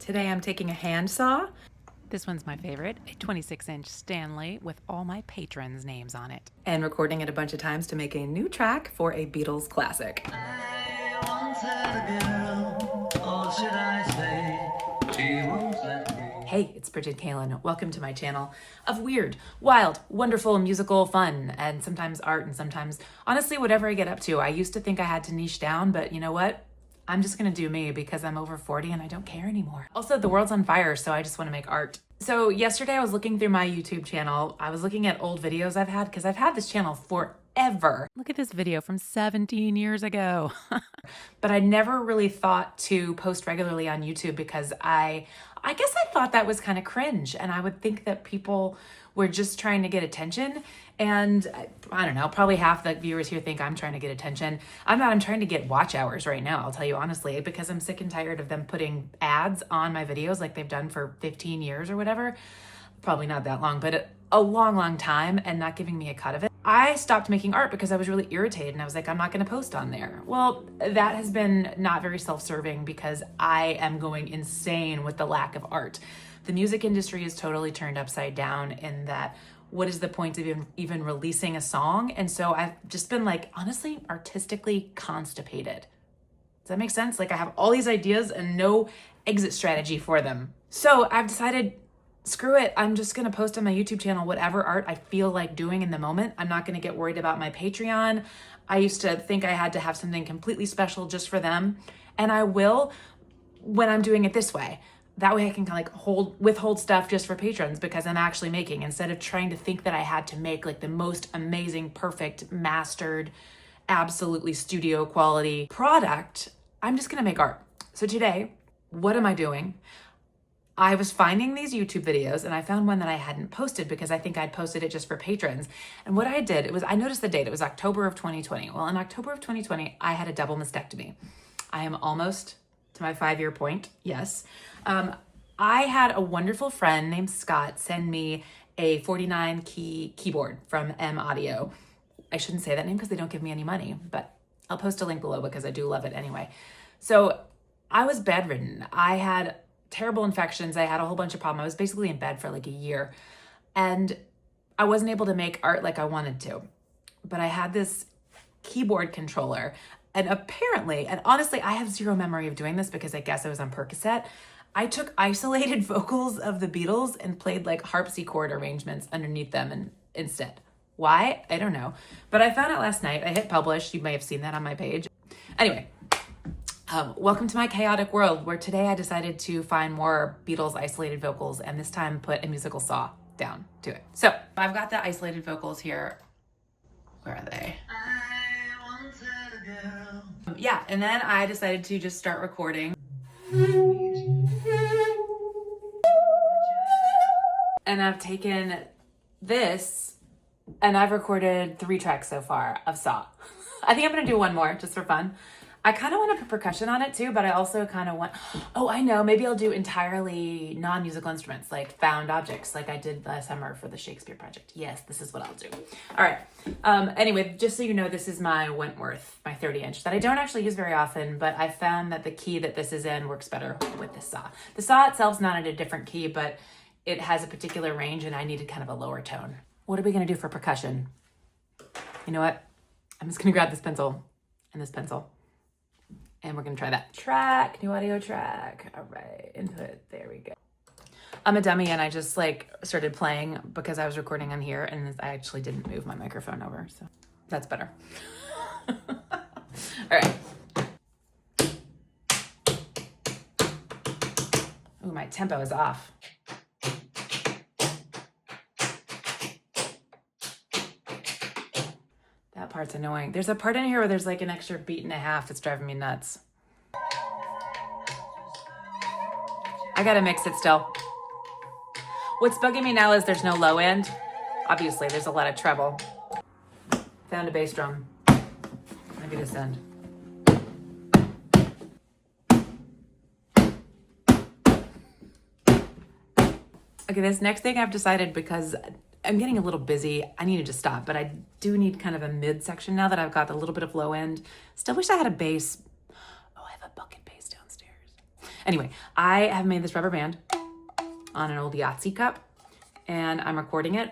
Today I'm taking a hand saw. This one's my favorite, a 26-inch Stanley with all my patrons' names on it. And recording it a bunch of times to make a new track for a Beatles classic. I once had a girl, or should I say, she won't let me. Hey, it's Brigid Kaelin. Welcome to my channel of weird, wild, wonderful musical fun, and sometimes art, and sometimes, honestly, whatever I get up to. I used to think I had to niche down, but you know what? I'm just gonna do me because I'm over 40 and I don't care anymore. Also, the world's on fire, so I just wanna make art. So yesterday I was looking through my YouTube channel. I was looking at old videos I've had because I've had this channel forever. Look at this video from 17 years ago. But I never really thought to post regularly on YouTube because I guess I thought that was kind of cringe, and I would think that people were just trying to get attention. And I don't know, probably half the viewers here think I'm trying to get attention. I'm not. I'm trying to get watch hours right now, I'll tell you honestly, because I'm sick and tired of them putting ads on my videos like they've done for 15 years or whatever. Probably not that long, but a long time, and not giving me a cut of it. I stopped making art because I was really irritated, and I was like, I'm not going to post on there. Well, that has been not very self-serving because I am going insane with the lack of art. The music industry is totally turned upside down in that what is the point of even releasing a song? And so I've just been like, honestly, artistically constipated. Does that make sense? Like I have all these ideas and no exit strategy for them. So I've decided, screw it. I'm just going to post on my YouTube channel whatever art I feel like doing in the moment. I'm not going to get worried about my Patreon. I used to think I had to have something completely special just for them. And I will when I'm doing it this way. That way I can kind of like withhold stuff just for patrons because I'm actually making, instead of trying to think that I had to make like the most amazing, perfect, mastered, absolutely studio quality product. I'm just going to make art. So today, what am I doing? I was finding these YouTube videos and I found one that I hadn't posted because I think I'd posted it just for patrons. And what I did, I noticed the date, it was October of 2020. Well, in October of 2020, I had a double mastectomy. I am almost to my 5-year point, yes. I had a wonderful friend named Scott send me a 49 key keyboard from M Audio. I shouldn't say that name because they don't give me any money, but I'll post a link below because I do love it anyway. So I was bedridden. I had terrible infections. I had a whole bunch of problems. I was basically in bed for like a year and I wasn't able to make art like I wanted to, but I had this keyboard controller. And apparently, and honestly, I have zero memory of doing this because I guess I was on Percocet. I took isolated vocals of the Beatles and played like harpsichord arrangements underneath them and instead. Why? I don't know. But I found out last night. I hit publish. You may have seen that on my page. Anyway, welcome to my chaotic world where today I decided to find more Beatles isolated vocals and this time put a musical saw down to it. So I've got the isolated vocals here. Where are they? Yeah, and then I decided to just start recording. And I've taken this and I've recorded 3 tracks so far of saw. I think I'm gonna do one more just for fun. I kind of want to put percussion on it too, but I also kind of want, oh, I know, maybe I'll do entirely non-musical instruments, like found objects, like I did last summer for the Shakespeare project. Yes, this is what I'll do. All right. Anyway, just so you know, this is my Wentworth, my 30-inch that I don't actually use very often, but I found that the key that this is in works better with this saw. The saw itself is not in a different key, but it has a particular range and I needed kind of a lower tone. What are we going to do for percussion? You know what? I'm just going to grab this pencil and this pencil. And we're gonna try that. Track, new audio track. All right, input, there we go. I'm a dummy and I just like started playing because I was recording on here and I actually didn't move my microphone over, so that's better. All right. Ooh, my tempo is off. That part's annoying. There's a part in here where there's like an extra beat and a half that's driving me nuts. I gotta mix it still. What's bugging me now is there's no low end. Obviously, there's a lot of treble. Found a bass drum. Maybe this end. Okay, this next thing I've decided, because I'm getting a little busy, I needed to stop, but I do need kind of a mid section now that I've got a little bit of low end. Still wish I had a bass. Oh, I have a bucket bass downstairs. Anyway, I have made this rubber band on an old Yahtzee cup, and I'm recording it.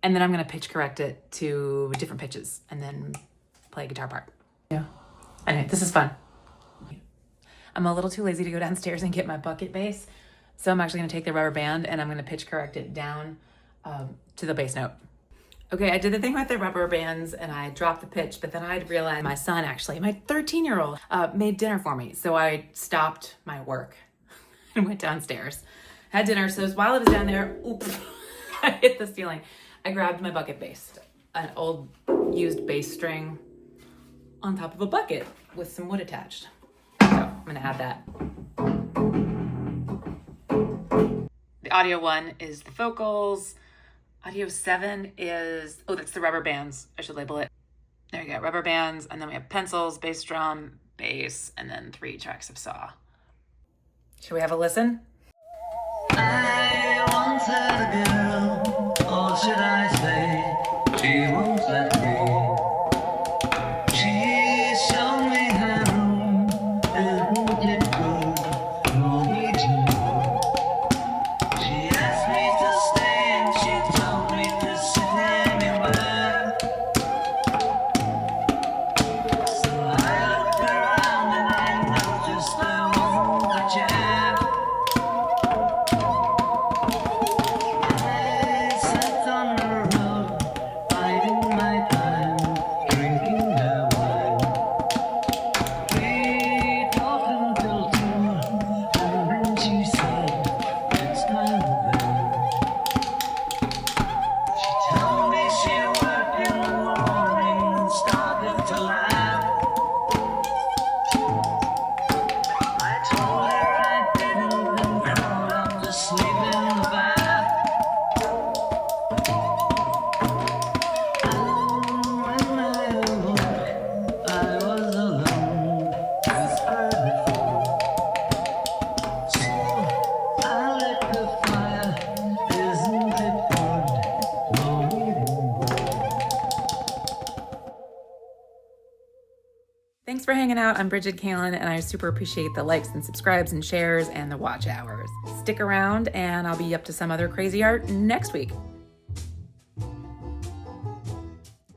And then I'm gonna pitch correct it to different pitches and then play a guitar part. Yeah. Anyway, this is fun. I'm a little too lazy to go downstairs and get my bucket bass. So I'm actually gonna take the rubber band and I'm gonna pitch correct it down to the bass note. Okay, I did the thing with the rubber bands and I dropped the pitch, but then I realized my son actually, my 13-year-old, made dinner for me. So I stopped my work and went downstairs, had dinner. So while I was down there, oops, I hit the ceiling. I grabbed my bucket bass, an old used bass string on top of a bucket with some wood attached. So I'm gonna add that. The audio 1 is the vocals. Audio 7 is, oh, that's the rubber bands. I should label it. There you go, rubber bands. And then we have pencils, bass drum, bass, and then 3 tracks of saw. Should we have a listen? I wanted a girl, or should I say, she won't let me. She showed me her room, isn't it good, Norwegian. She asked me to stay and she told me to sit anywhere. So I looked around and I noticed there wasn't a chair. I sat on the road, biding my time, drinking her wine. We talked until 2, and then she said, it's time to bed. She told me she worked in the morning and started to laugh. I told her I didn't and crawled up to sleep in the bath. And when I awoke, I was alone as her before. So I lit the fire, isn't it good, Norwegian boy? Thanks for hanging out. I'm Brigid Kaelin, and I super appreciate the likes and subscribes and shares and the watch hours. Stick around, and I'll be up to some other crazy art next week.